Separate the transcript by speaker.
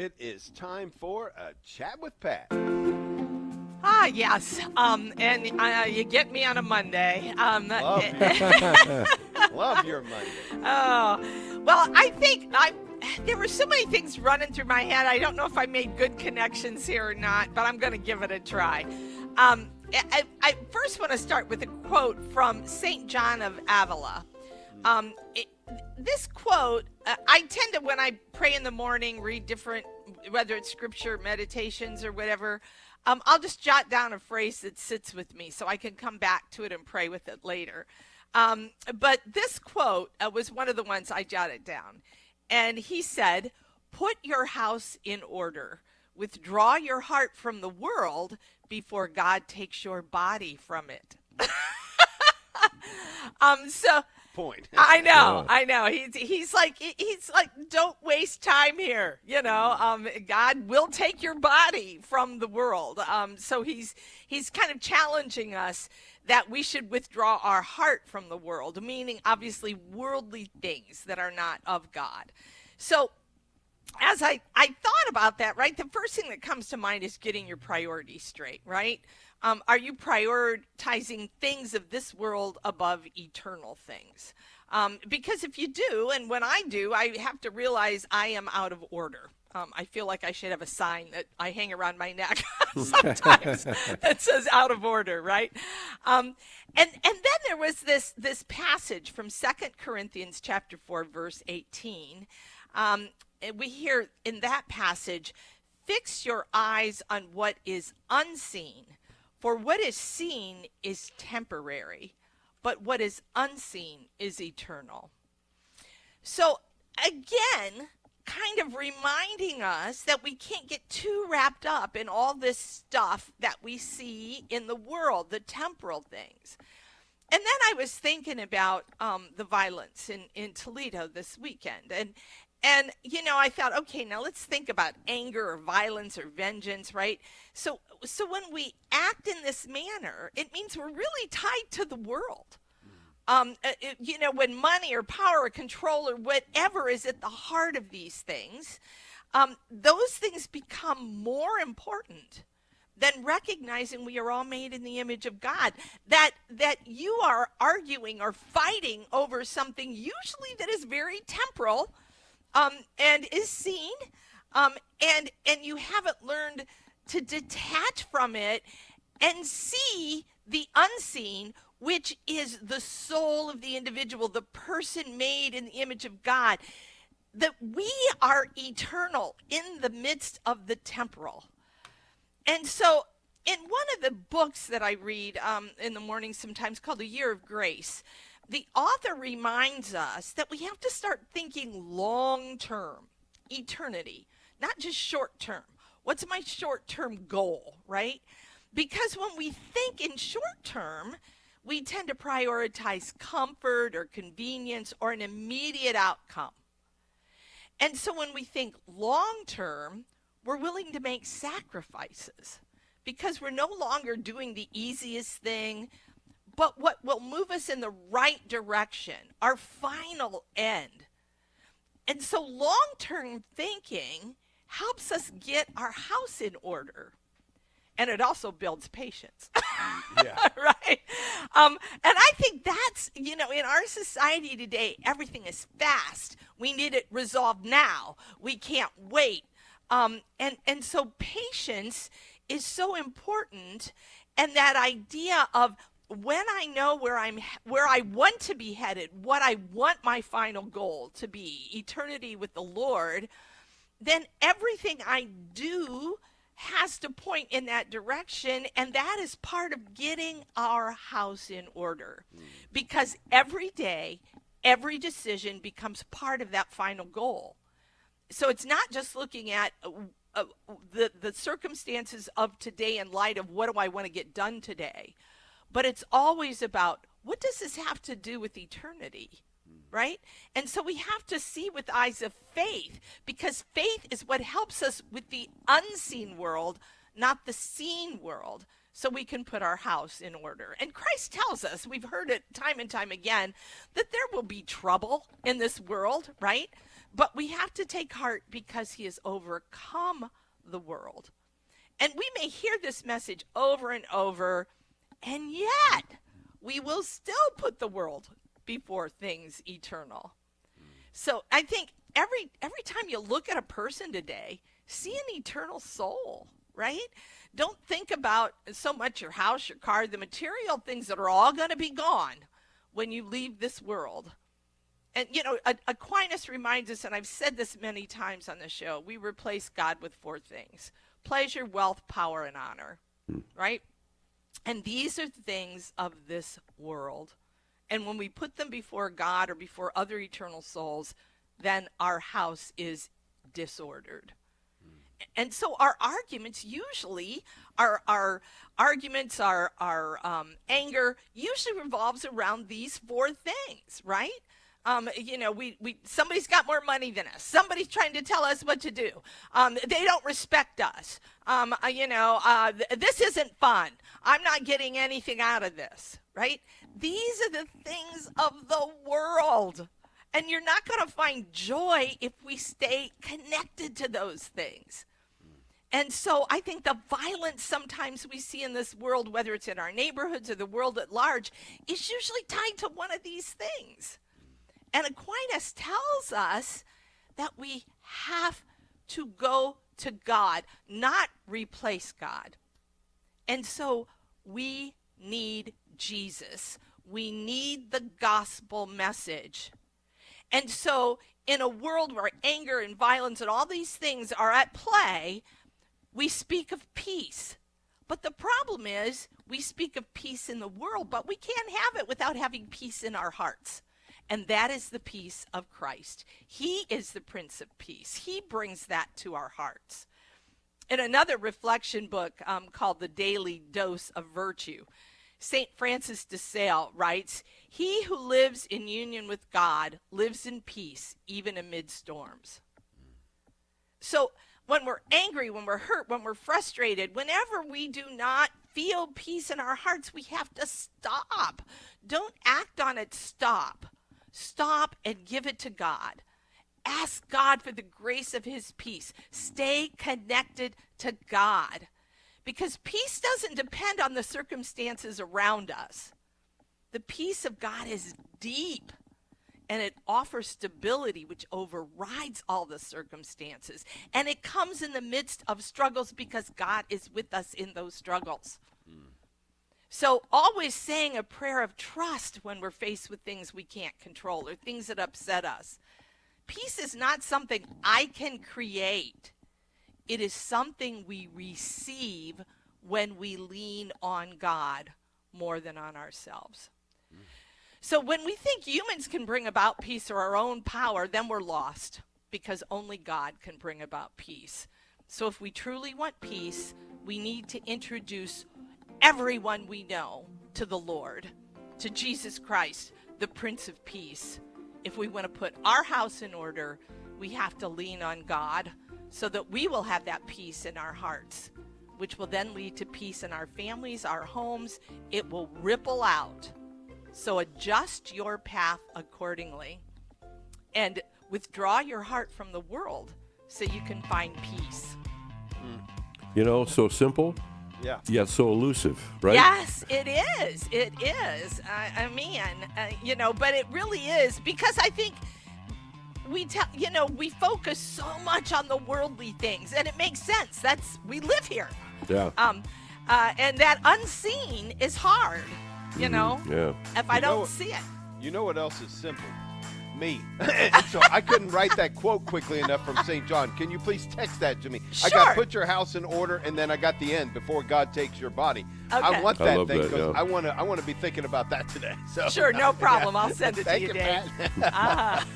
Speaker 1: it is time for a chat with Pat.
Speaker 2: Yes. And you get me on a Monday.
Speaker 1: Love your love your Monday.
Speaker 2: I think there were so many things running through my head. I don't know if I made good connections here or not, but I'm going to give it a try. I first want to start with a quote from St. John of Avila. This quote, I tend to, when I pray in the morning, read different, whether it's scripture, meditations, or whatever, I'll just jot down a phrase that sits with me so I can come back to it and pray with it later. But this quote was one of the ones I jotted down. And he said, "Put your house in order. Withdraw your heart from the world before God takes your body from it." So
Speaker 1: Point.
Speaker 2: I know. He's like, don't waste time here. God will take your body from the world. So he's kind of challenging us that we should withdraw our heart from the world, meaning obviously worldly things that are not of God. So as I thought about that, right, the first thing that comes to mind is getting your priorities straight, right? Are you prioritizing things of this world above eternal things? Because if you do, and when I do, I have to realize I am out of order. I feel like I should have a sign that I hang around my neck sometimes that says "out of order," right? And then there was this passage from 2 Corinthians chapter 4, verse 18. We hear in that passage, "Fix your eyes on what is unseen, for what is seen is temporary, but what is unseen is eternal." So again, kind of reminding us that we can't get too wrapped up in all this stuff that we see in the world, the temporal things. And then I was thinking about the violence in Toledo this weekend. And I thought, okay, now let's think about anger or violence or vengeance, right? So when we act in this manner, it means we're really tied to the world. When money or power or control or whatever is at the heart of these things, those things become more important than recognizing we are all made in the image of God. That you are arguing or fighting over something usually that is very temporal, and is seen, and you haven't learned to detach from it and see the unseen, which is the soul of the individual, the person made in the image of God, that we are eternal in the midst of the temporal. And so in one of the books that I read in the morning sometimes called A Year of Grace, the author reminds us that we have to start thinking long-term, eternity, not just short-term. What's my short-term goal, right? Because when we think in short-term, we tend to prioritize comfort or convenience or an immediate outcome. And so when we think long-term, we're willing to make sacrifices because we're no longer doing the easiest thing, but what will move us in the right direction, our final end. And so long-term thinking helps us get our house in order. And it also builds patience.
Speaker 1: Yeah.
Speaker 2: Right? And I think that's, in our society today, everything is fast. We need it resolved now. We can't wait. And so patience is so important. And that idea of when I know where I want to be headed, what I want my final goal to be, eternity with the Lord, then everything I do has to point in that direction, and that is part of getting our house in order. Because every day, every decision becomes part of that final goal. So it's not just looking at the circumstances of today in light of what do I want to get done today, but it's always about what does this have to do with eternity, right? And so we have to see with eyes of faith, because faith is what helps us with the unseen world, not the seen world, so we can put our house in order. And Christ tells us, we've heard it time and time again, that there will be trouble in this world, right? But we have to take heart because he has overcome the world. And we may hear this message over and over, and yet we will still put the world before things eternal. So I think every time you look at a person today, see an eternal soul, right? Don't think about so much your house, your car, the material things that are all going to be gone when you leave this world. And, Aquinas reminds us, and I've said this many times on the show, we replace God with 4 things: pleasure, wealth, power, and honor, right? And these are things of this world. And when we put them before God or before other eternal souls, then our house is disordered. And so our arguments usually, our anger usually revolves around these 4 things, right? Somebody's got more money than us. Somebody's trying to tell us what to do. They don't respect us. This isn't fun. I'm not getting anything out of this, right? These are the things of the world. And you're not going to find joy if we stay connected to those things. And so I think the violence sometimes we see in this world, whether it's in our neighborhoods or the world at large, is usually tied to one of these things. And Aquinas tells us that we have to go to God, not replace God. And so we need Jesus. We need the gospel message. And so in a world where anger and violence and all these things are at play, we speak of peace. But the problem is we speak of peace in the world, but we can't have it without having peace in our hearts. And that is the peace of Christ. He is the Prince of Peace. He brings that to our hearts. In another reflection book called The Daily Dose of Virtue, St. Francis de Sales writes, "He who lives in union with God lives in peace, even amid storms." So when we're angry, when we're hurt, when we're frustrated, whenever we do not feel peace in our hearts, we have to stop. Don't act on it, stop. Stop and give it to God. Ask God for the grace of his peace. Stay connected to God. Because peace doesn't depend on the circumstances around us. The peace of God is deep, and it offers stability which overrides all the circumstances. And it comes in the midst of struggles because God is with us in those struggles. So always saying a prayer of trust when we're faced with things we can't control or things that upset us. Peace is not something I can create. It is something we receive when we lean on God more than on ourselves. So when we think humans can bring about peace or our own power, then we're lost, because only God can bring about peace. So if we truly want peace, we need to introduce everyone we know to the Lord, to Jesus Christ, the Prince of Peace. If we want to put our house in order, we have to lean on God so that we will have that peace in our hearts, which will then lead to peace in our families, our homes. It will ripple out. So adjust your path accordingly and withdraw your heart from the world so you can find peace.
Speaker 3: So simple.
Speaker 1: Yeah.
Speaker 3: Yet so elusive, right?
Speaker 2: Yes, it is. It is. But it really is, because I think we focus so much on the worldly things, and it makes sense. We live here.
Speaker 3: Yeah.
Speaker 2: And that unseen is hard,
Speaker 3: Yeah.
Speaker 2: if I don't see it.
Speaker 1: You know what else is simple? Me. So I couldn't write that quote quickly enough from St. John. Can you please text that to me?
Speaker 2: Sure.
Speaker 1: I got put your house in order, and then I got the end, before God takes your body.
Speaker 2: Okay.
Speaker 1: I want
Speaker 3: I
Speaker 1: that
Speaker 3: love
Speaker 1: thing,
Speaker 3: that,
Speaker 1: because
Speaker 3: yeah.
Speaker 1: I want to be thinking about that today. So
Speaker 2: Sure, no problem. I'll send it to
Speaker 1: Thank
Speaker 2: you,
Speaker 1: you,
Speaker 2: Dave.
Speaker 1: Pat.